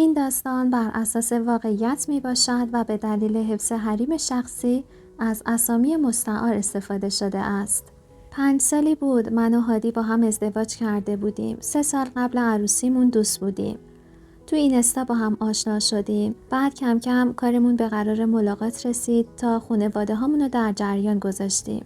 این داستان بر اساس واقعیت می باشد و به دلیل حفظ حریم شخصی از اسامی مستعار استفاده شده است. 5 سالی بود من و هادی با هم ازدواج کرده بودیم. 3 سال قبل عروسیمون دوست بودیم. تو اینستا با هم آشنا شدیم. بعد کم کم کارمون به قرار ملاقات رسید تا خانواده هامونو در جریان گذاشتیم.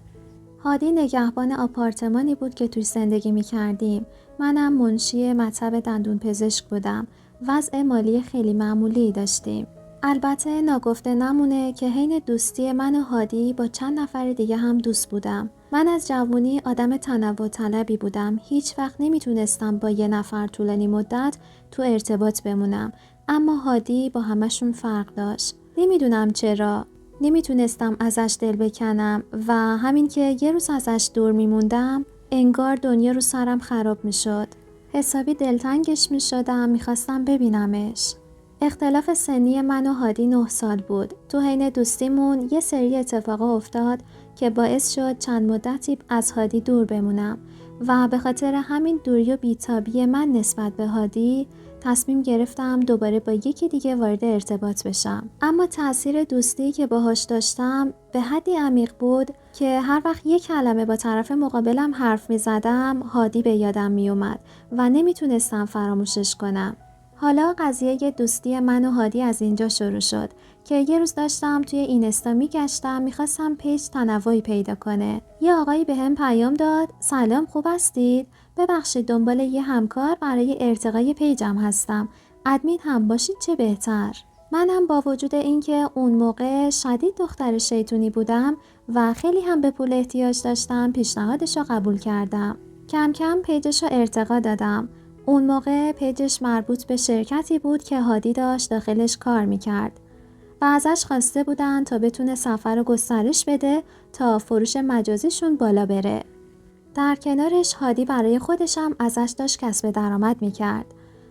هادی نگهبان آپارتمانی بود که توی زندگی می کردیم. منم منشی مطب دندون پزشک بودم. وضع مالی خیلی معمولی داشتیم. البته ناگفته نمونه که حین دوستی من و هادی با چند نفر دیگه هم دوست بودم. من از جوانی آدم تنوع طلبی بودم. هیچ وقت نمیتونستم با یه نفر طولانی مدت تو ارتباط بمونم. اما هادی با همشون فرق داشت. نمیدونم چرا. نمیتونستم ازش دل بکنم و همین که یه روز ازش دور میموندم انگار دنیا رو سرم خراب میشد. حسابی دلتنگش میشدم، میخواستم ببینمش. اختلاف سنی من و هادی 9 سال بود. تو حین دوستیمون یه سری اتفاقا افتاد که باعث شد چند مدتی از هادی دور بمونم و به خاطر همین دوری و بیتابی من نسبت به هادی تصمیم گرفتم دوباره با یکی دیگه وارد ارتباط بشم. اما تأثیر دوستی که باهاش داشتم به حدی عمیق بود که هر وقت یک کلمه با طرف مقابلم حرف می زدم هادی به یادم می اومد و نمیتونستم فراموشش کنم. حالا قضیه دوستی من و هادی از اینجا شروع شد که یه روز داشتم توی اینستا میگشتم، میخواستم پیج تنوعی پیدا کنه. یه آقایی بهم پیام داد: سلام، خوب هستید؟ ببخشید دنبال یه همکار برای ارتقای پیجم هستم. ادمین هم باشید چه بهتر. منم با وجود اینکه اون موقع شدید دختر شیطونی بودم و خیلی هم به پول احتیاج داشتم پیشنهادش رو قبول کردم. کم کم پیجش رو ارتقا دادم. اون موقع پیجش مربوط به شرکتی بود که هادی داشت داخلش کار میکرد و ازش خواسته بودن تا بتونه سفر رو گسترش بده تا فروش مجازیشون بالا بره. در کنارش هادی برای خودشم ازش داشت کسب درآمد میکرد.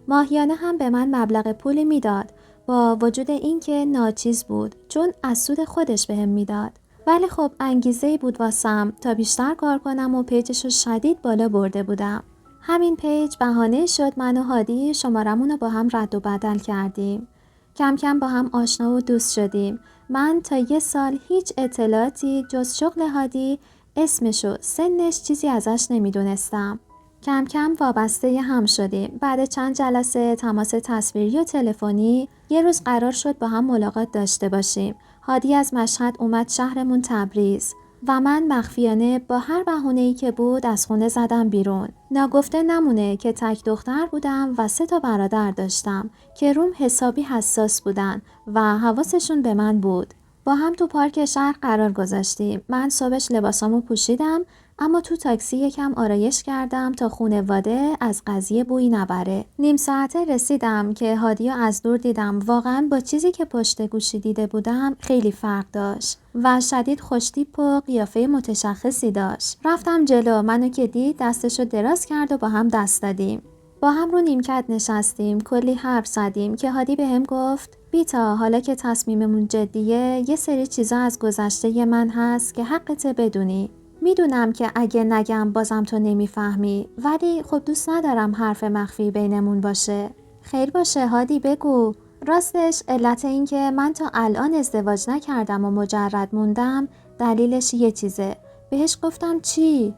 ماهیانه هم به من مبلغ پولی میداد با وجود اینکه ناچیز بود چون از سود خودش بهم میداد. ولی خب انگیزه‌ای بود واسم تا بیشتر کار کنم و پیجش رو شدید بالا برده بودم. همین پیج بهانه شد من و هادی شمارمون رو با هم رد و بدل کردیم. کم کم با هم آشنا و دوست شدیم. من تا 1 سال هیچ اطلاعاتی جز شغل هادی، اسمش و سنش چیزی ازش نمیدونستم. کم کم وابسته هم شدیم. بعد چند جلسه تماس تصویری و تلفنی یه روز قرار شد با هم ملاقات داشته باشیم. هادی از مشهد اومد شهرمون تبریز و من مخفیانه با هر بهونه‌ای که بود از خونه زدم بیرون. ناگفته نمونه که تک دختر بودم و 3 تا برادر داشتم که روم حسابی حساس بودن و حواسشون به من بود. با هم تو پارک شهر قرار گذاشتیم. من صبحش لباسامو پوشیدم اما تو تاکسی یکم آرایش کردم تا خانواده از قضیه بویی نبره. نیم ساعته رسیدم که هادیو از دور دیدم. واقعا با چیزی که پشت گوشی دیده بودم خیلی فرق داشت و شدید خوشتیپ و قیافه متشخصی داشت. رفتم جلو، منو که دید دستشو دراز کرد و با هم دست دادیم. با هم رو نیمکت نشستیم، کلی حرف زدیم که هادی بهم گفت: بیتا، حالا که تصمیممون جدیه یه سری چیزا از گذشته من هست که حقته بدونی. میدونم که اگه نگم بازم تو نمیفهمی، ولی خب دوست ندارم حرف مخفی بینمون باشه. خیر باشه هادی، بگو. راستش علت این که من تا الان ازدواج نکردم و مجرد موندم دلیلش یه چیزه. بهش گفتم چی؟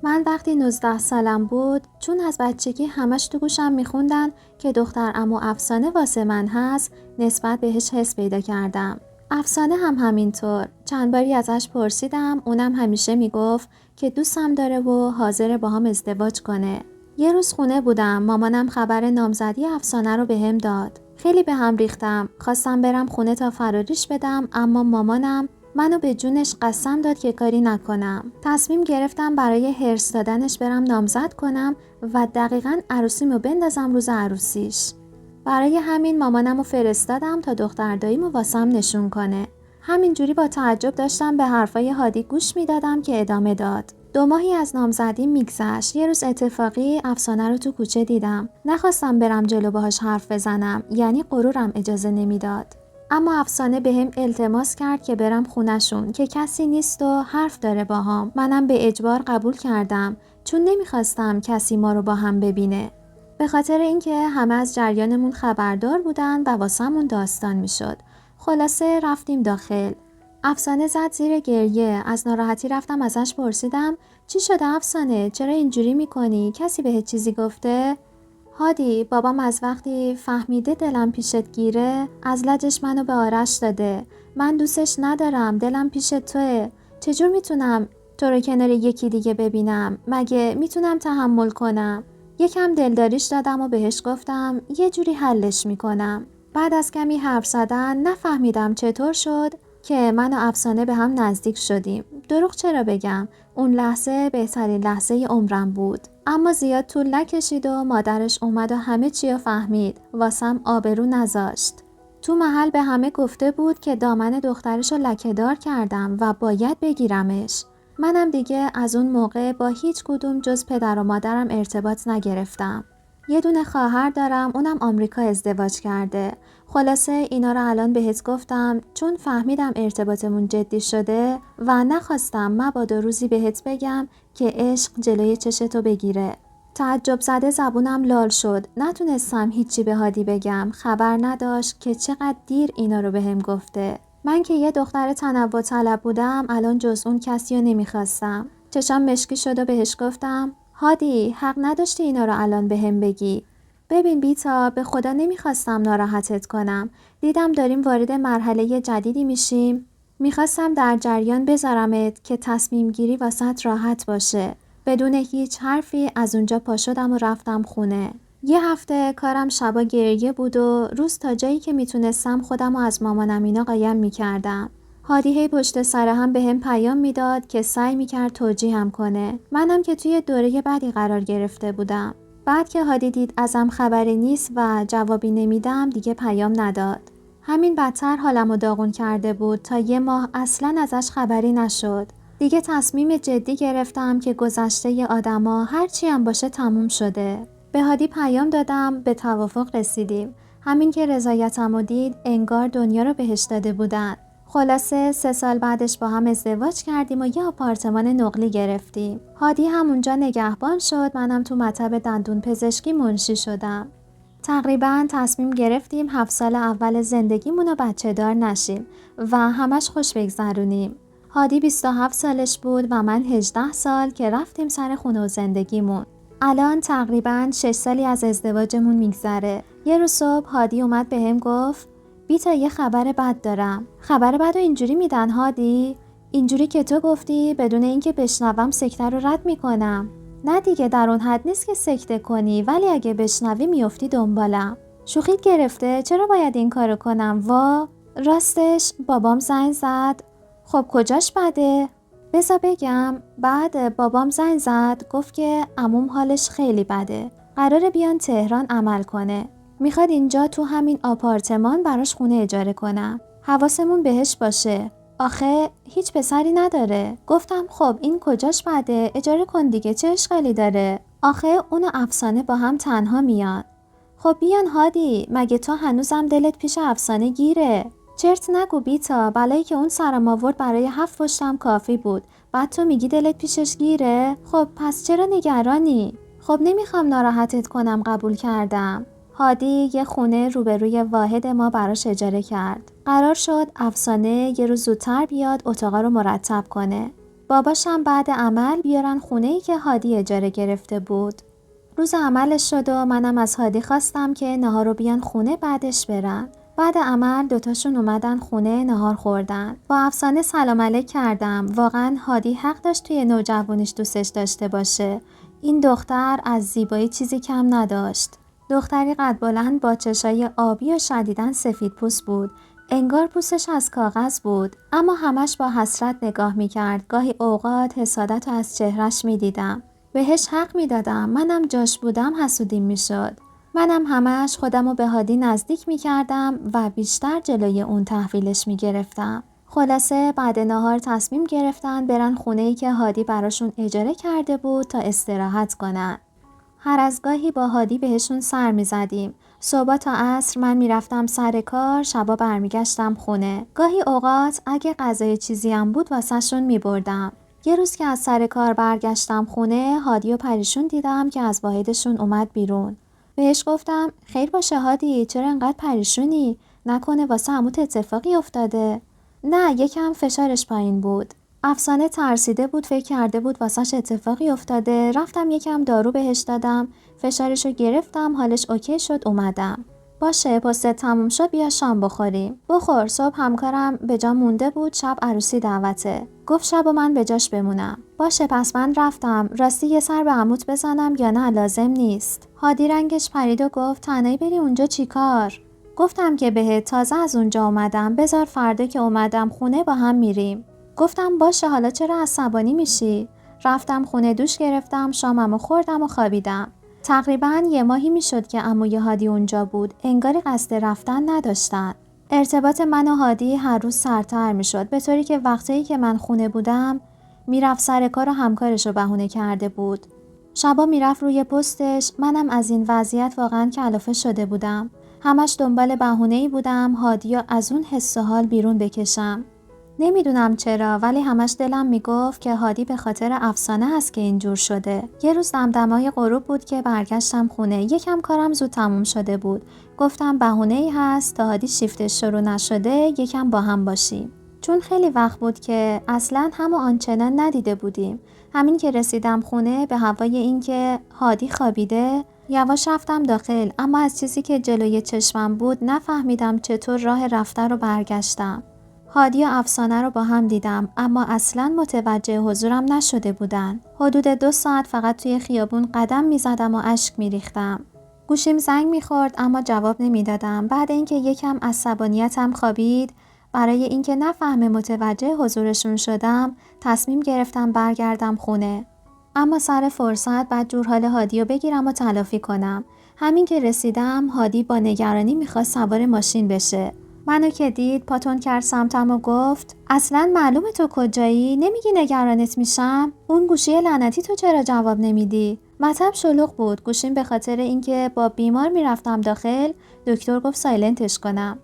من وقتی 19 سالم بود، چون از بچگی همش تو گوشم میخوندن که دختر عمو افسانه واسه من هست، نسبت بهش حس پیدا کردم. افسانه هم همینطور. چند باری ازش پرسیدم، اونم همیشه میگفت که دوستم داره و حاضر با هم ازدواج کنه. یه روز خونه بودم، مامانم خبر نامزدی افسانه رو بهم داد. خیلی به هم ریختم، خواستم برم خونه تا فراریش بدم، اما مامانم منو به جونش قسم داد که کاری نکنم. تصمیم گرفتم برای هرس دادنش برم نامزد کنم و دقیقاً عروسیمو بندازم روز عروسیش. برای همین مامانمو فرستادم تا دختر داییمو واسم نشون کنه. همینجوری با تعجب داشتم به حرفای هادی گوش میدادم که ادامه داد. 2 ماهی از نامزدی میگذشت. یه روز اتفاقی افسانه رو تو کوچه دیدم. نخواستم برم جلو باهاش حرف بزنم، یعنی غرورم اجازه نمیداد. اما افسانه بهم التماس کرد که برم خونه‌شون که کسی نیست و حرف داره باهام. منم به اجبار قبول کردم چون نمیخواستم کسی ما رو با هم ببینه. به خاطر اینکه همه از جریانمون خبردار بودن و واسمون داستان میشد. خلاصه رفتیم داخل. افسانه زد زیر گریه. از ناراحتی رفتم ازش پرسیدم چی شده افسانه؟ چرا اینجوری میکنی؟ کسی بهت چیزی گفته؟ هادی، بابام از وقتی فهمیده دلم پیشت گیره از لجش منو به آرش داده. من دوستش ندارم، دلم پیش توه. چجور میتونم تو رو کنار یکی دیگه ببینم؟ مگه میتونم تحمل کنم؟ یکم دلداریش دادم و بهش گفتم یه جوری حلش میکنم. بعد از کمی حرف زدن نفهمیدم چطور شد که من و افسانه به هم نزدیک شدیم. دروغ چرا بگم؟ اون لحظه بهترین لحظه عمرم بود. اما زیاد طول نکشید و مادرش اومد و همه چی رو فهمید. واسم آبرو نذاشت. تو محل به همه گفته بود که دامن دخترش رو لکه‌دار کردم و باید بگیرمش. منم دیگه از اون موقع با هیچ کدوم جز پدر و مادرم ارتباط نگرفتم. یه دونه خواهر دارم، اونم آمریکا ازدواج کرده. خلاصه اینا رو الان بهت گفتم چون فهمیدم ارتباطمون جدی شده و نخواستم مبادا روزی بهت بگم که عشق جلوی چشتو بگیره. تعجب زده زبونم لال شد. نتونستم هیچی به هادی بگم. خبر نداشت که چقدر دیر اینا رو بهم گفته. من که یه دختر تنوع طلب بودم الان جز اون کسی رو نمیخواستم. چشام مشکی شد و بهش گفتم هادی حق نداشتی اینا رو الان بهم بگی. ببین بیتا، به خدا نمیخواستم ناراحتت کنم. دیدم داریم وارد مرحله جدیدی میشیم. میخواستم در جریان بذارمت که تصمیم گیری واسط راحت باشه. بدون هیچ حرفی از اونجا پا شدم و رفتم خونه. یه هفته کارم شبا گریه بود و روز تا جایی که میتونستم خودم رو از مامانم اینا قایم میکردم. هادی هی پشت سر هم به هم پیام میداد که سعی میکرد توجیهم کنه. منم که توی دوره بعدی قرار گرفته بودم. بعد که هادی دید ازم خبری نیست و جوابی نمیدم دیگه پیام نداد. همین بدتر حالمو داغون کرده بود تا یه ماه اصلاً ازش خبری نشد. دیگه تصمیم جدی گرفتم که گذشته ی آدما هرچی هم باشه تموم شده. به هادی پیام دادم، به توافق رسیدیم. همین که رضایتمو دید انگار دنیا رو بهش داده بودن. خلاصه 3 سال بعدش با هم ازدواج کردیم و یه آپارتمان نقلی گرفتیم. هادی همونجا نگهبان شد، منم تو مطب دندون پزشکی منشی شدم. تقریبا تصمیم گرفتیم 7 سال اول زندگیمون رو بچه دار نشیم و همش خوش بگذرونیم. هادی 27 سالش بود و من 18 سال که رفتیم سر خونه و زندگیمون. الان تقریبا 6 سالی از ازدواجمون میگذره. یه روز صبح هادی اومد بهم گفت بیتا یه خبر بد دارم. خبر بد رو اینجوری میدن هادی؟ اینجوری که تو گفتی بدون اینکه بشنوم سکته رو رد میکنم. نه دیگه در اون حد نیست که سکته کنی، ولی اگه بشنوی میافتی دنبالم. شوخیت گرفته؟ چرا باید این کارو کنم؟ وا راستش بابام زنگ زد. خب کجاش بده؟ بذار بگم. بعد بابام زنگ زد گفت که عموم حالش خیلی بده. قراره بیان تهران عمل کنه. میخواد اینجا تو همین آپارتمان براش خونه اجاره کنم. حواسمون بهش باشه. آخه هیچ پسری نداره. گفتم خب این کجاش بده؟ اجاره کن دیگه، چه اشکالی داره؟ آخه اون و افسانه با هم تنها میان. خب بیان هادی، مگه تو هنوزم دلت پیش افسانه گیره؟ چرت نگو بیتا، بلایی که اون سرم آورد برای 7 پشتم کافی بود. بعد تو میگی دلت پیشش گیره؟ خب پس چرا نگرانی؟ خب نمیخوام ناراحتت کنم، قبول کردم. هادی یه خونه روبروی واحد ما براش اجاره کرد. قرار شد افسانه یه روز زودتر بیاد اتاقا رو مرتب کنه. باباشم بعد عمل بیارن خونه‌ای که هادی اجاره گرفته بود. روز عملش شد و منم از هادی خواستم که نهار رو بیان خونه بعدش برن. بعد عمل دوتاشون اومدن خونه، نهار خوردن. با افسانه سلام علیک کردم. واقعا هادی حق داشت توی نوجوانیش دوستش داشته باشه. این دختر از زیبایی چیزی کم نداشت. دختری قد بلند با چشای آبی و شدیداً سفید پوست بود. انگار پوستش از کاغذ بود، اما همش با حسرت نگاه میکرد. گاهی اوقات حسادت رو از چهرش میدیدم. بهش حق میدادم. منم جاش بودم حسودیم میشد. منم همش خودمو به هادی نزدیک میکردم و بیشتر جلوی اون تحویلش میگرفتم. خلاصه بعد نهار تصمیم گرفتن برن خونه‌ای که هادی براشون اجاره کرده بود تا استراحت کنن. هر از گاهی با هادی بهشون سر میزدیم. صبح تا عصر من میرفتم سر کار، شبا برمیگشتم خونه. گاهی اوقات اگه غذای چیزی هم بود واسهشون میبردم. یه روز که از سر کار برگشتم خونه، هادی و پریشون دیدم که از واحدشون اومد بیرون. بهش گفتم خیر باشه هادی، چرا انقدر پریشونی؟ نکنه واسه عموت اتفاقی افتاده؟ نه، یکم فشارش پایین بود. افسانه ترسیده بود، فکر کرده بود واسش اتفاقی افتاده. رفتم یکم دارو بهش دادم، فشارشو گرفتم، حالش اوکی شد، اومدم. باشه پست تموم شد، بیا شام بخوریم. بخور. صبح همکارم به جا مونده بود، شب عروسی دعوته. گفت شب و من به جاش بمونم. باشه پس من رفتم. راستی یه سر به عموت بزنم یا نه لازم نیست؟ هادی رنگش پرید و گفت تنهایی بری اونجا چیکار؟ گفتم که بهت تازه از اونجا اومدم، بذار فردا که اومدم خونه با هم میریم. گفتم باشه، حالا چرا عصبانی میشی؟ رفتم خونه، دوش گرفتم، شاممو خوردم و خوابیدم. تقریباً 1 ماهی میشد که عموی هادی اونجا بود. انگاری قصد رفتن نداشتن. ارتباط من و هادی هر روز سرتر میشد، به طوری که وقتی که من خونه بودم میرفت سر کار و همکارش رو بهونه کرده بود. شبا میرفت روی پستش. منم از این وضعیت واقعاً کلافه شده بودم. همش دنبال بهونه‌ای بودم هادی رو از اون حس و حال بیرون بکشم. نمیدونم چرا، ولی همش دلم میگفت که هادی به خاطر افسانه هست که اینجور شده. یه روز دمدمای غروب بود که برگشتم خونه. یکم کارم زود تموم شده بود. گفتم بهونه‌ای هست تا هادی شیفتش شروع نشده یکم با هم باشیم. چون خیلی وقت بود که اصلاً هم و آنچنان ندیده بودیم. همین که رسیدم خونه، به هوای این که هادی خوابیده یواش رفتم داخل، اما از چیزی که جلوی چشمم بود نفهمیدم چطور راه رفته رو برگشتم. هادی و افسانه رو با هم دیدم، اما اصلاً متوجه حضورم نشده بودن. حدود 2 ساعت فقط توی خیابون قدم میزدم و اشک میریختم. گوشیم زنگ میخورد اما جواب نمیدادم. بعد اینکه یکم عصبانیتم خوابید، برای اینکه نفهمه متوجه حضورشون شدم، تصمیم گرفتم برگردم خونه. اما سر فرصت بعد جور حال هادی رو بگیرم و تلافی کنم. همین که رسیدم، هادی با نگرانی میخواست سوار ماشین بشه. منو که دید پاتون کرد سمتم و گفت اصلاً معلومه تو کجایی؟ نمیگی نگرانت میشم؟ اون گوشی لعنتی تو چرا جواب نمیدی؟ مطب شلوغ بود. گوشیم به خاطر اینکه با بیمار میرفتم داخل، دکتر گفت سایلنتش کنم.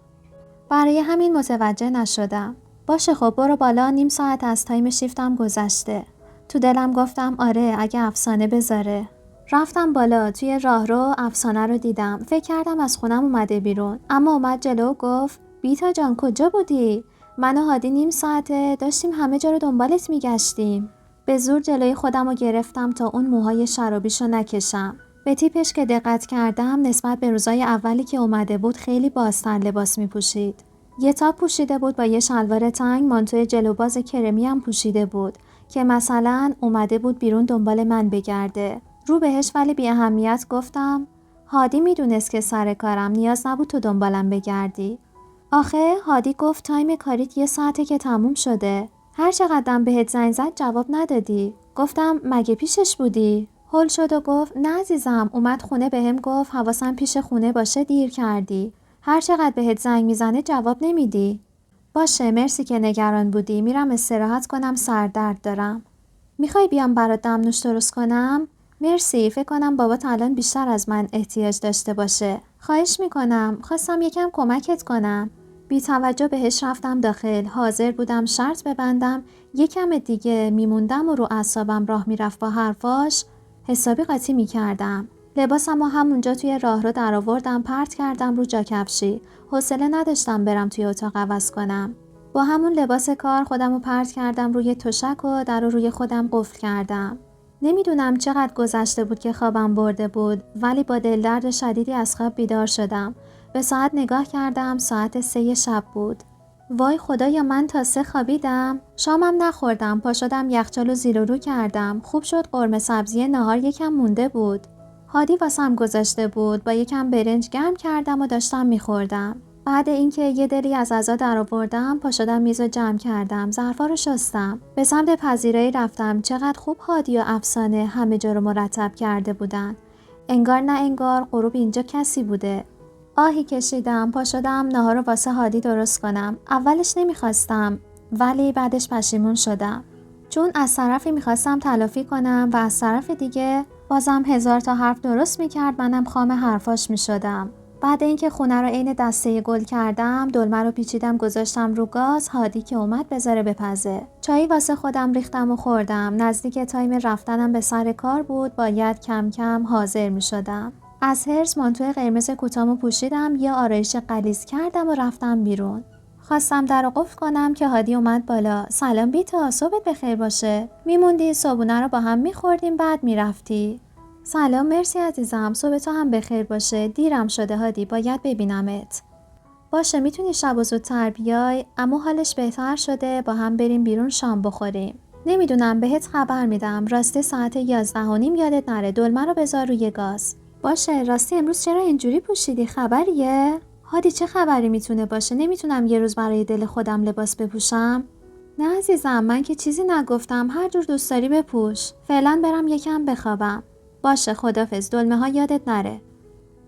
برای همین متوجه نشدم. باشه خب برو بالا، 1/2 ساعت از تایم شیفتم گذشته. تو دلم گفتم آره اگه افسانه بذاره. رفتم بالا. توی راهرو افسانه رو دیدم. فکر کردم از خونم اومده بیرون، اما اومد جلو و گفت بیتا جان کجا بودی؟ من و هادی 1/2 ساعته داشتیم همه جا رو دنبالت میگشتیم. به زور جلوی خودم رو گرفتم تا اون موهای شرابیشو نکشم. به تیپش که دقت کردم نسبت به روزای اولی که اومده بود خیلی بازتر لباس میپوشید. یه تاپ پوشیده بود با یه شلوار تنگ، مانتوی جلوباز کرمی هم پوشیده بود که مثلا اومده بود بیرون دنبال من بگرده. رو بهش ولی بی اهمیت گفتم هادی میدونست که سر کارم، نیاز نبود تو دنبالم بگردی. آخه هادی گفت تایم کاریت 1 ساعته که تموم شده. هر چقدرم بهت زنگ زد جواب ندادی. گفتم مگه پیشش بودی؟ هول شد و گفت نه عزیزم، اومد خونه بهم گفت حواسم پیش خونه باشه، دیر کردی. هر چقدر بهت زنگ میزنه جواب نمیدی. باشه مرسی که نگران بودی، میرم استراحت کنم، سردرد دارم. میخوای بیام برات دمنوش درست کنم؟ مرسی، فکر کنم بابات الان بیشتر از من احتیاج داشته باشه. خواهش میکنم، خواستم یکم کمکت کنم. بی توجه بهش رفتم داخل. حاضر بودم شرط ببندم یکم دیگه میموندم و رو اعصابم راه میرفت با حرفاش حسابی قاطی میکردم. لباسمو همونجا توی راهرو درآوردم، پرت کردم رو جا کفشی. حوصله نداشتم برم توی اتاق عوض کنم. با همون لباس کار خودمو پرت کردم روی تشک و در رو روی خودم قفل کردم. نمیدونم چقدر گذشته بود که خوابم برده بود، ولی با دلدرد شدیدی از خواب بیدار شدم. به ساعت نگاه کردم، ساعت 3 شب بود. وای خدایا، من تا 3 خوابیدم. شامم نخوردم، پا شدم یخچالو زیر و رو کردم. خوب شد قرمه سبزی نهار یکم مونده بود. هادی واسم گذاشته بود، با یکم برنج گرم کردم و داشتم میخوردم. بعد اینکه یه دری از غذا درآوردم، پا شدم میزو جمع کردم، ظرفا رو شستم. به سمت پذیرایی رفتم. چقدر خوب هادی و افسانه همه جا رو مرتب کرده بودن. انگار نه انگار غروب اینجا کسی بوده. آهی کشیدم، پا شدم ناهار رو واسه هادی درست کنم. اولش نمیخواستم، ولی بعدش پشیمون شدم. چون از طرفی میخواستم تلافی کنم و از طرف دیگه بازم 1000 تا حرف درست میکرد، منم خام حرفاش میشدم. بعد اینکه خونه رو عین دسته گل کردم، دلمه رو پیچیدم گذاشتم رو گاز. هادی که اومد بذاره بپزه. چایی واسه خودم ریختم و خوردم. نزدیک تایم رفتنم به سر کار بود، باید کم کم حاضر میشدم. از حرص مانتو قرمز کوتاهمو پوشیدم، یه آرایش غلیظ کردم و رفتم بیرون. خواستم درو قفل کنم که هادی اومد بالا. سلام بیتا، صبحت بخیر باشه. میموندی صبحونه رو با هم میخوردیم بعد میرفتی. سلام، مرسی عزیزم، صبح تو هم بخیر باشه. دیرم شده هادی، باید ببینمت. باشه، میتونی شب و زودتر بیای؟ اما حالش بهتر شده، با هم بریم بیرون شام بخوریم. نمیدونم، بهت خبر میدم. راستی ساعت 11:30 یادت نره دلمه رو بذار روی گاز. باشه. راستی امروز چرا اینجوری پوشیدی؟ خبریه؟ هادی چه خبری میتونه باشه؟ نمیتونم یه روز برای دل خودم لباس بپوشم؟ نه عزیزم، من که چیزی نگفتم، هر جور دوست داری بپوش. فعلا برم یکم بخوابم. باشه، خدافظ. دلمه ها یادت نره.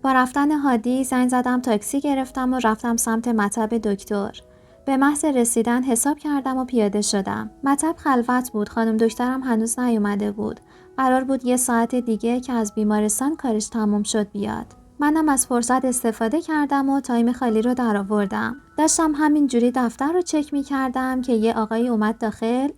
با رفتن هادی زنگ زدم، تاکسی گرفتم و رفتم سمت مطب دکتر. به محض رسیدن حساب کردم و پیاده شدم. مطب خلوت بود، خانم دکترم هنوز نیومده بود. قرار بود 1 ساعت دیگه که از بیمارستان کارش تموم شد بیاد. منم از فرصت استفاده کردم و تایم خالی رو درآوردم. داشتم همینجوری دفتر رو چک می‌کردم که یه آقایی اومد داخل.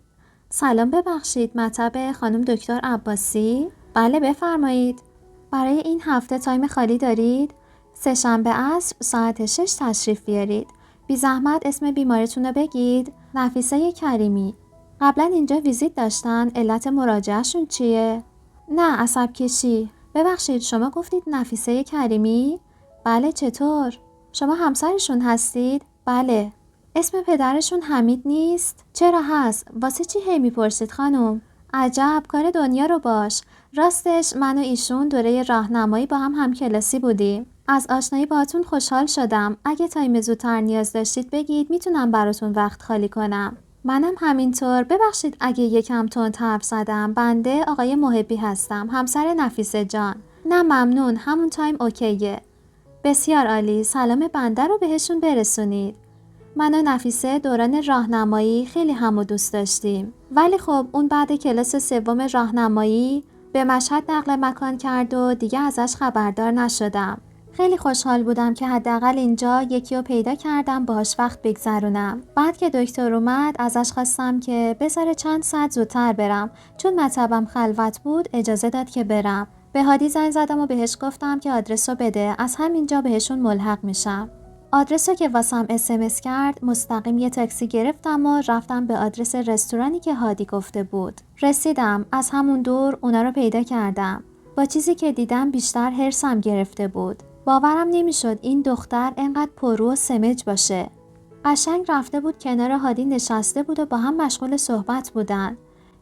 سلام، ببخشید، مطب خانم دکتر عباسی؟ بله بفرمایید. برای این هفته تایم خالی دارید؟ 3 شنبه عصر ساعت 6 تشریف بیارید. بی زحمت اسم بیمارتون رو بگید. نفیسه کریمی. قبلا اینجا ویزیت داشتن؟ علت مراجعهشون چیه؟ نه، عصب کشی. ببخشید، شما گفتید نفیسه کریمی؟ بله، چطور؟ شما همسرشون هستید؟ بله. اسم پدرشون حمید نیست؟ چرا هست؟ واسه چی هی میپرسید خانم؟ عجب، کار دنیا رو باش. راستش من و ایشون دوره راهنمایی با هم کلاسی بودیم. از آشنایی باهاتون خوشحال شدم. اگه تایم زودتر نیاز داشتید بگید، میتونم براتون وقت خالی کنم. منم همینطور. ببخشید اگه یکم تند حرف زدم. بنده آقای محبی هستم، همسر نفیسه جان. نه ممنون، همون تایم اوکیه. بسیار عالی، سلام بنده رو بهشون برسونید. من و نفیسه دوران راهنمایی خیلی همو دوست داشتیم، ولی خب اون بعد کلاس 3 راهنمایی به مشهد نقل مکان کرد و دیگه ازش خبردار نشدم. خیلی خوشحال بودم که حداقل اینجا یکی رو پیدا کردم باهاش وقت بگذرونم. بعد که دکتر اومد ازش خواستم که بذاره چند ساعت زودتر برم، چون مطبم خلوت بود اجازه داد که برم. به هادی زنگ زدم و بهش گفتم که آدرس رو بده، از همینجا بهشون ملحق میشم. آدرس رو که واسم SMS کرد، مستقیم یه تاکسی گرفتم و رفتم به آدرس رستورانی که هادی گفته بود. رسیدم، از همون دور اونا رو پیدا کردم. با چیزی که دیدم بیشتر حرصم گرفته بود. باورم نمیشد این دختر انقدر پررو و سمج باشه. قشنگ رفته بود کنار هادی نشسته بود و با هم مشغول صحبت بودن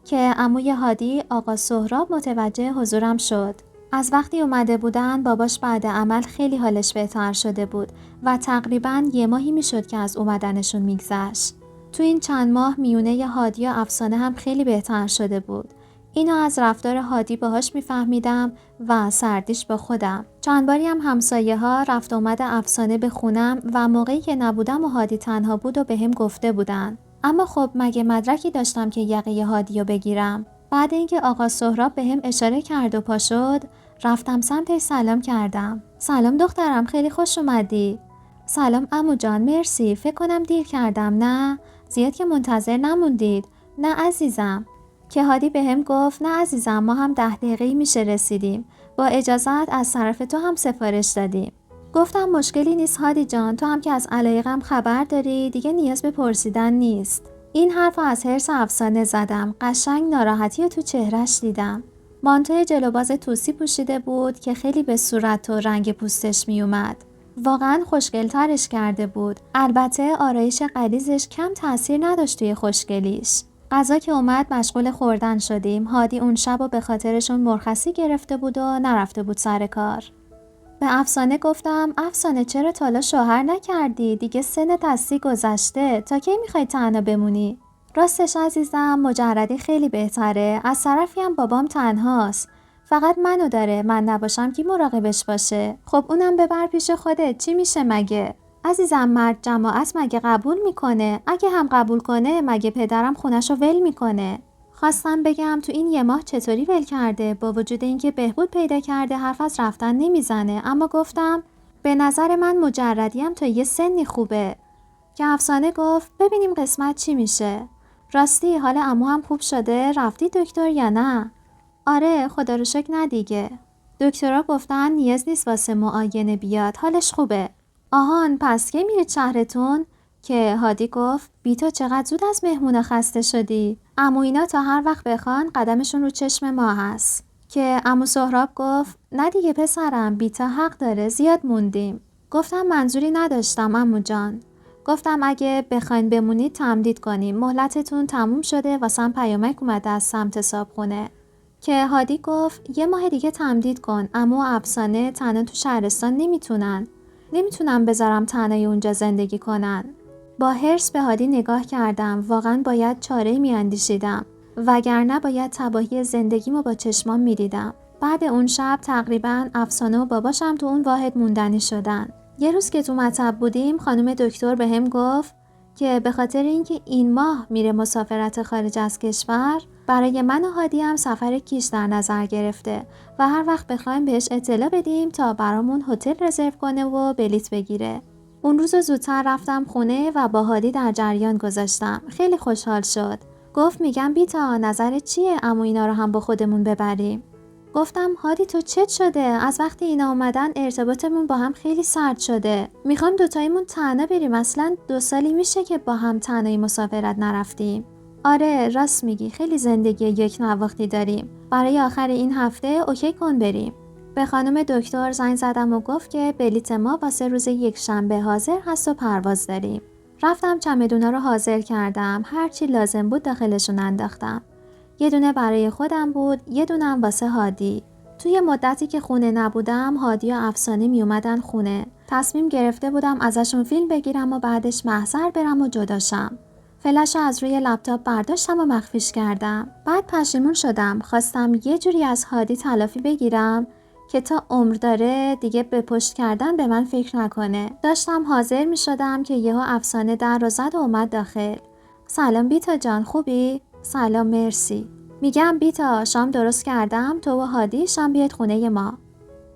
که عموی هادی آقا سهراب متوجه حضورم شد. از وقتی اومده بودن باباش بعد عمل خیلی حالش بهتر شده بود و تقریباً 1 ماهی میشد که از اومدنشون میگذشت. تو این چند ماه میونه هادی و افسانه هم خیلی بهتر شده بود. اینو از رفتار هادی باهاش میفهمیدم و سردیش با خودم. چند باری هم همسایه ها رفت اومد افسانه به خونم و موقعی که نبودم و هادی تنها بود و بهم گفته بودن. اما خب مگه مدرکی داشتم که یقه هادی رو بگیرم؟ بعد اینکه آقا سهراب بهم اشاره کرد و پا شد، رفتم سمتش سلام کردم. سلام دخترم، خیلی خوش اومدی. سلام عمو جان، مرسی. فکر کنم دیر کردم. نه زیاد که منتظر نموندید. نه عزیزم. که هادی بهم گفت نه عزیزم، ما هم 10 دقیقه‌ای میشه رسیدیم. با اجازت از طرف تو هم سفارش دادیم. گفتم مشکلی نیست هادی جان، تو هم که از علایقم خبر داری، دیگه نیاز به پرسیدن نیست. این حرف از حرص افسانه زدم. قشنگ ناراحتی رو تو چهرش دیدم. مانتوی جلوباز توسی پوشیده بود که خیلی به صورت و رنگ پوستش می اومد. واقعا خوشگل‌ترش کرده بود. البته آرایش غلیظش کم تأثیر نداشت توی خوشگلیش. غذا که اومد مشغول خوردن شدیم. هادی اون شب و به خاطرشون مرخصی گرفته بود و نرفته بود سر کار. به افسانه گفتم افسانه چرا تا حالا شوهر نکردی؟ دیگه سنت از 30 گذشته، تا کی میخوای تنها بمونی؟ راستش عزیزم مجردی خیلی بهتره. از طرفی هم بابام تنهاست، فقط منو داره، من نباشم کی مراقبش باشه؟ خب اونم ببر پیش خودت، چی میشه مگه؟ عزیزم مرد جماعت مگه قبول میکنه؟ اگه هم قبول کنه مگه پدرم خونشو ول میکنه؟ خواستم بگم تو این 1 ماه چطوری ول کرده، با وجود اینکه بهبود پیدا کرده حرف از رفتن نمیزنه، اما گفتم به نظر من مجردیم تا یه سنی خوبه. که افسانه گفت ببینیم قسمت چی میشه. راستی حال عمو هم خوب شده؟ رفتی دکتر یا نه؟ آره خدا رو شکر، نه دیگه. دکترها گفتن نیاز نیست واسه معاینه بیاد، حالش خوبه. آهان پس کی میرید شهرتون؟ که هادی گفت بیتا چقدر زود از مهمونه خسته شدی. عمو اینا تا هر وقت بخوان قدمشون رو چشم ما هست. که عمو سهراب گفت نه دیگه پسرم، بیتا حق داره، زیاد موندیم. گفتم منظوری نداشتم عمو جان. گفتم اگه بخواین بمونید تمدید کنیم، مهلتتون تموم شده، واسم پیامک اومده از سمت صابخونه. که هادی گفت یه ماه دیگه تمدید کن، عمو و افسانه تنها تو شهرستان نمیتونم بذارم تنهایی اونجا زندگی کنن. با حرص به هادی نگاه کردم، واقعا باید چاره‌ای میاندیشیدم، وگرنه باید تباهی زندگیمو با چشمام میدیدم. بعد اون شب تقریبا افسانه و باباشم تو اون واحد موندنی شدن. یه روز که تو مطب بودیم خانم دکتر بهم گفت که به خاطر اینکه این ماه میره مسافرت خارج از کشور، برای من و هادی هم سفر کیش در نظر گرفته و هر وقت بخوایم بهش اطلاع بدیم تا برامون هتل رزرو کنه و بلیط بگیره. اون روز زودتر رفتم خونه و با هادی در جریان گذاشتم. خیلی خوشحال شد. گفت میگم بیتا نظرت چیه عمو اینا رو هم با خودمون ببریم؟ گفتم هادی تو چت شده؟ از وقتی اینا اومدن ارتباطمون با هم خیلی سرد شده. میخوام دوتاییمون تنها بریم، اصلا 2 سالی میشه که با هم تنهایی مسافرت نرفتیم. آره راست میگی، خیلی زندگی یک نواختی داریم. برای آخر این هفته اوکی کن بریم. به خانم دکتر زنگ زدم و گفت که بلیط ما واسه روز یکشنبه حاضر هست و پرواز داریم. رفتم چمدونا رو حاضر کردم، هرچی لازم بود داخلشون انداختم. یه دونه برای خودم بود، یه دونه هم واسه هادی. توی مدتی که خونه نبودم هادی و افسانه می اومدن خونه. تصمیم گرفته بودم ازشون فیلم بگیرم و بعدش محضر برم و جداشم. فلش رو از روی لپتاپ برداشتم و مخفیش کردم. بعد پشیمون شدم، خواستم یه جوری از هادی تلافی بگیرم که تا عمر داره دیگه به پشت کردن به من فکر نکنه. داشتم حاضر می شدم که یهو افسانه در رو زد و اومد داخل. سلام بیتا جان، خوبی؟ سلام مرسی. میگم بیتا شام درست کردم، تو و هادی شام بیاید خونه ما.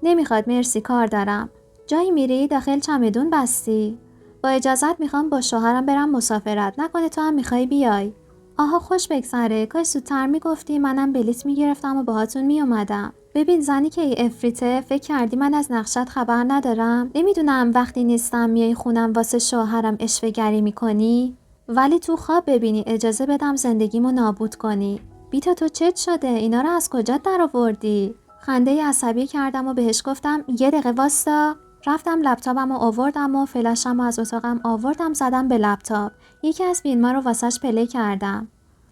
نمیخواد مرسی، کار دارم. جایی میری؟ داخل چمدون بستی؟ با اجازت میخوام با شوهرم برم مسافرت، نکنه تو هم میخوای بیای؟ آها خوش بگذره، کاش زودتر میگفتی، منم بلیط میگرفتم و باهاتون میومدم. ببین زنی که ای افریته، فکر کردی من از نقشت خبر ندارم؟ نمیدونم وقتی نیستم میای خونم واسه شوهرم اشوه گری میکنی؟ ولی تو خواب ببینی اجازه بدم زندگیمو نابود کنی. بیتا تو چت شده؟ اینا رو از کجا در آوردی؟ خنده عصبی کردم و بهش گفتم یه دقیقه واستا. رفتم لپتاپمو آوردم و فلشمو از اتاقم آوردم زدم به لپتاپ. یکی از فیلم‌ها رو واسش پلی کردم.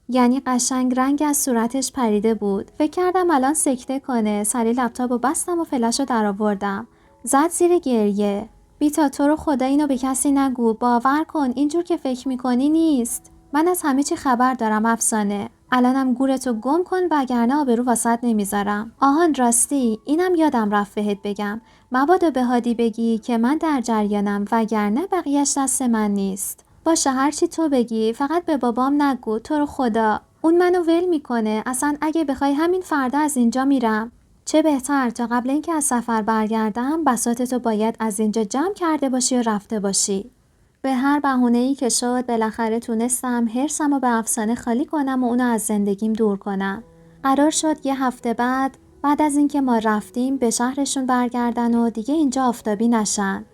یعنی قشنگ رنگ از صورتش پریده بود. فکر کردم الان سکته کنه. سری لپتاپو بستم و فلشو در آوردم. زد زیر گریه. بیتا تو رو خدا اینو به کسی نگو، باور کن اینجور که فکر میکنی نیست. من از همه چی خبر دارم افسانه. الانم گورتو گم کن وگرنه آبرو واسط نمیذارم. آهان راستی اینم یادم رفت بهت بگم، مبادا به هادی بگی که من در جریانم وگرنه بقیه‌اش دست من نیست. باشه هرچی تو بگی، فقط به بابام نگو، تو رو خدا. اون منو ول میکنه. اصلا اگه بخوای همین فردا از اینجا میرم. چه بهتر، تا قبل اینکه از سفر برگردم بساطتو باید از اینجا جمع کرده باشی و رفته باشی. به هر بهونه‌ای که شد بالاخره تونستم حرصمو به افسانه خالی کنم و اونو از زندگیم دور کنم. قرار شد یه هفته بعد از اینکه ما رفتیم به شهرشون برگردن و دیگه اینجا آفتابی نشن.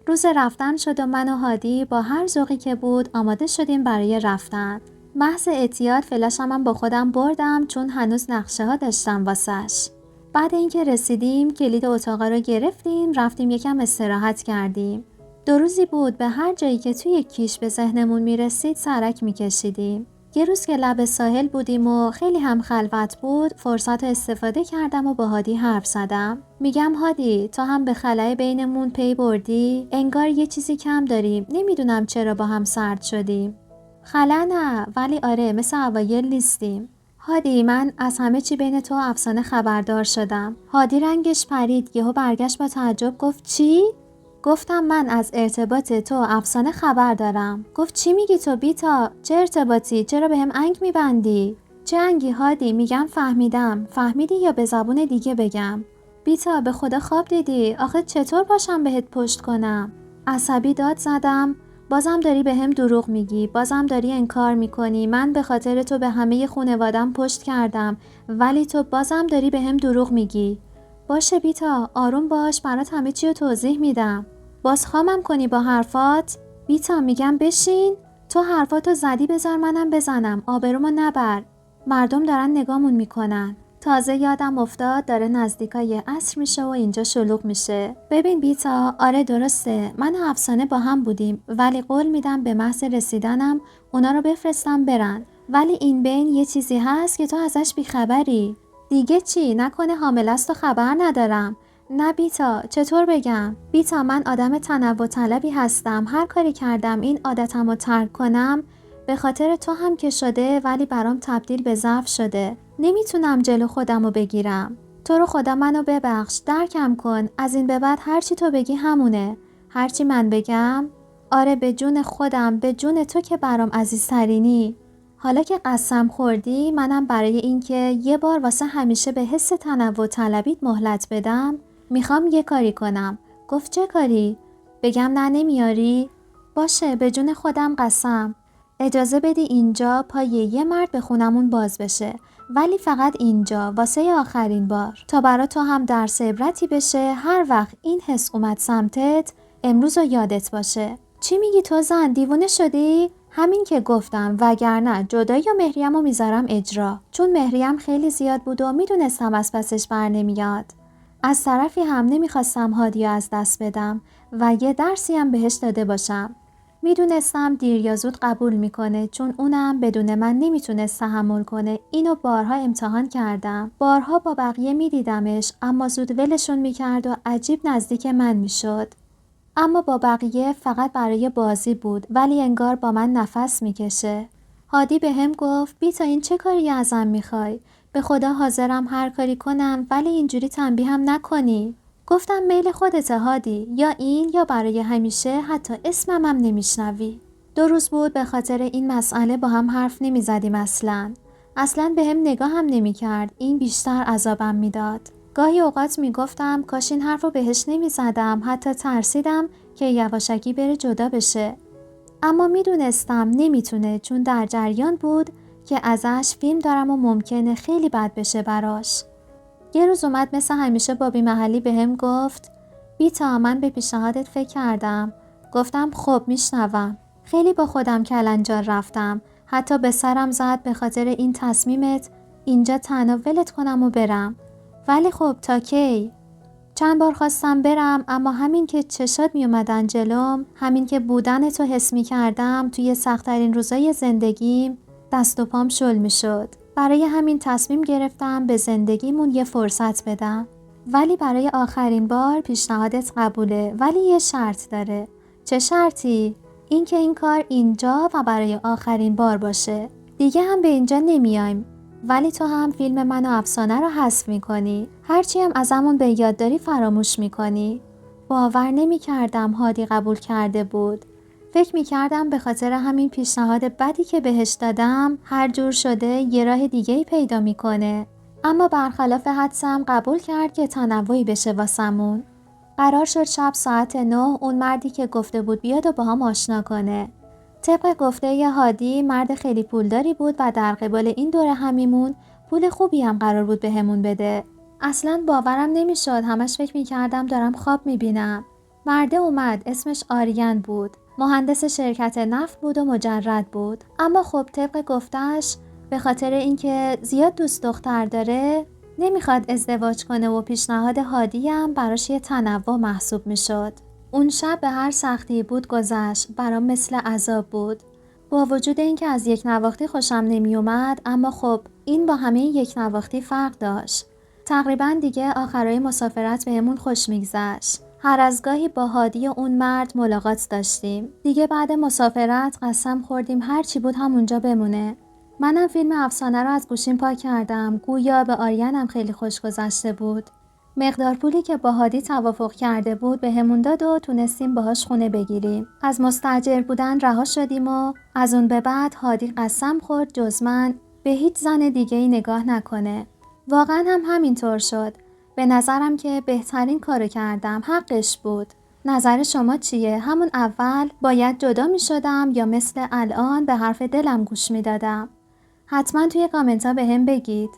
روز رفتن شد و من و هادی با هر ذوقی که بود آماده شدیم برای رفتن. محض احتیاط فلشم با خودم بردم چون هنوز نقشه ها داشتم واسش. بعد اینکه رسیدیم کلید اتاقا رو گرفتیم، رفتیم یکم استراحت کردیم. 2 روزی بود به هر جایی که توی کیش به ذهنمون میرسید سرک میکشیدیم. یه روز که لب ساحل بودیم و خیلی هم خلوت بود، فرصت استفاده کردم و با هادی حرف زدم. میگم هادی تا هم به خلأ بینمون پی بردی؟ انگار یه چیزی کم داریم، نمیدونم چرا با هم سرد شدیم. خلا نه، ولی آره مثل اوایل نیستیم. هادی من از همه چی بین تو و افسانه خبردار شدم. هادی رنگش پرید، یهو برگشت با تعجب گفت چی؟ گفتم من از ارتباط تو و افسانه خبر دارم. گفت چی میگی تو بیتا؟ چه ارتباطی؟ چرا بهم انگ میبندی؟ چه انگی هادی؟ میگم فهمیدم. فهمیدی یا به زبون دیگه بگم؟ بیتا به خدا خواب دیدی؟ آخه چطور باشم بهت پشت کنم؟ عصبی داد زدم. بازم داری بهم دروغ میگی، بازم داری انکار میکنی. من به خاطر تو به همه خانوادم پشت کردم، ولی تو بازم داری بهم دروغ میگی. باشه بیتا، آروم باش، برات همه چی رو توضیح میدم. باز خامم کنی با حرفات؟ بیتا میگم بشین. تو حرفاتو زدی، بذار منم بزنم، آبرومو نبر. مردم دارن نگامون میکنن. تازه یادم افتاد داره نزدیکای عصر میشه و اینجا شلوغ میشه. ببین بیتا، آره درسته، من و افسانه با هم بودیم، ولی قول میدم به محض رسیدنم اونا رو بفرستم برن. ولی این بین یه چیزی هست که تو ازش بیخبری. دیگه چی؟ نکنه حامله است و خبر ندارم؟ نه بیتا، چطور بگم؟ بیتا، من آدم تنوع طلبی هستم. هر کاری کردم این عادتم رو ترک کنم به خاطر تو هم که شده، ولی برام تبدیل به ضعف شده. نمیتونم جلو خودم رو بگیرم. تو رو خدا منو ببخش، درکم کن. از این به بعد هرچی تو بگی همونه. هرچی من بگم؟ آره، به جون خودم، به جون تو که برام عزیزترینی. حالا که قسم خوردی، منم برای اینکه یه بار واسه همیشه به حس تنوع طلبیت مهلت بدم، میخوام یه کاری کنم. گفت چه کاری؟ بگم نه نمیاری؟ باشه، به جون خودم قسم. اجازه بدی اینجا پای یه مرد به خونمون باز بشه، ولی فقط اینجا، واسه آخرین بار، تا برا تو هم درس عبرتی بشه. هر وقت این حس اومد سمتت، امروز رو یادت باشه. چی میگی تو زن؟ دیوونه شدی؟ همین که گفتم، وگرنه جدایی و مهریم رو میذارم اجرا. چون مهریم خیلی زیاد بود و میدونستم از پسش بر نمیاد. از طرفی هم نمیخواستم هادی از دست بدم و یه درسی هم بهش داده باشم. میدونستم دیر یا زود قبول میکنه، چون اونم بدون من نمیتونست تحمل کنه. اینو بارها امتحان کردم. بارها با بقیه میدیدمش، اما زود ولشون میکرد و عجیب نزدیک من میشد. اما با بقیه فقط برای بازی بود، ولی انگار با من نفس میکشه. هادی به هم گفت بیتا، این چه کاری ازم میخوای؟ به خدا حاضرم هر کاری کنم، ولی اینجوری تنبیه هم نکنی. گفتم میل خودته هادی، یا این یا برای همیشه حتی اسمم هم نمیشنوی. 2 روز بود به خاطر این مسئله با هم حرف نمیزدیم اصلا به هم نگاه هم نمیکرد. این بیشتر عذابم میداد. گاهی اوقات میگفتم کاش این حرف رو بهش نمیزدم، حتی ترسیدم که یواشکی بره جدا بشه. اما میدونستم نمیتونه، چون در جریان بود که ازش فیلم دارم و ممکنه خیلی بد بشه براش. یه روز اومد مثل همیشه بابی محلی به هم گفت بیتا، من به پیشنهادت فکر کردم. گفتم خب میشنوم. خیلی با خودم کلنجار رفتم، حتی به سرم زد به خاطر این تصمیمت اینجا تنها ولت کنم و برم. ولی خب تا کی؟ چند بار خواستم برم، اما همین که چشات می اومدن جلوم، همین که بودن تو حس می کردم توی سخت‌ترین روزای زندگیم، دست و پام شل می شد. برای همین تصمیم گرفتم به زندگیمون یه فرصت بدم. ولی برای آخرین بار پیشنهادت قبوله، ولی یه شرط داره. چه شرطی؟ این که این کار اینجا و برای آخرین بار باشه. دیگه هم به اینجا نمیایم. ولی تو هم فیلم من و افسانه رو حذف میکنی. هرچی هم ازمون به یاد داری فراموش میکنی. باور نمیکردم هادی قبول کرده بود. فکر میکردم به خاطر همین پیشنهاد بدی که بهش دادم هر جور شده یه راه دیگه‌ای پیدا میکنه. اما برخلاف حدسم قبول کرد که تنوعی بشه واسمون. قرار شد شب ساعت 9 اون مردی که گفته بود بیاد و با هم آشنا کنه. طبق گفته هادی مرد خیلی پولداری بود و در قبال این دوره همیمون پول خوبی هم قرار بود بهمون بده. اصلاً باورم نمیشد. همش فکر میکردم دارم خواب میبینم. مرده اومد. اسمش آریان بود. مهندس شرکت نفت بود و مجرد بود. اما خب طبق گفتهش به خاطر اینکه زیاد دوست دختر داره نمیخواد ازدواج کنه و پیشنهاد هادی هم براش یه تنوع محسوب میشد. اون شب به هر سختی بود گذشت. برام مثل عذاب بود. با وجود اینکه از یک نواختی خوشم نمی اومد، اما خب این با همه یک نواختی فرق داشت. تقریبا دیگه آخرای مسافرت بهمون خوش میگذشت. هر از گاهی با هادی و اون مرد ملاقات داشتیم. دیگه بعد مسافرت قسم خوردیم هر چی بود همونجا بمونه. منم فیلم افسانه رو از گوشیم پاک کردم. گویا به آریانم خیلی خوش گذشته بود. مقدار پولی که با هادی توافق کرده بود به همون داد و تونستیم باهاش خونه بگیریم. از مستاجر بودن رها شدیم و از اون به بعد هادی قسم خورد جز من به هیچ زن دیگه‌ای نگاه نکنه. واقعا هم همینطور شد. به نظرم که بهترین کارو کردم. حقش بود. نظر شما چیه؟ همون اول باید جدا می شدم یا مثل الان به حرف دلم گوش می دادم؟ حتما توی کامنت ها به هم بگید.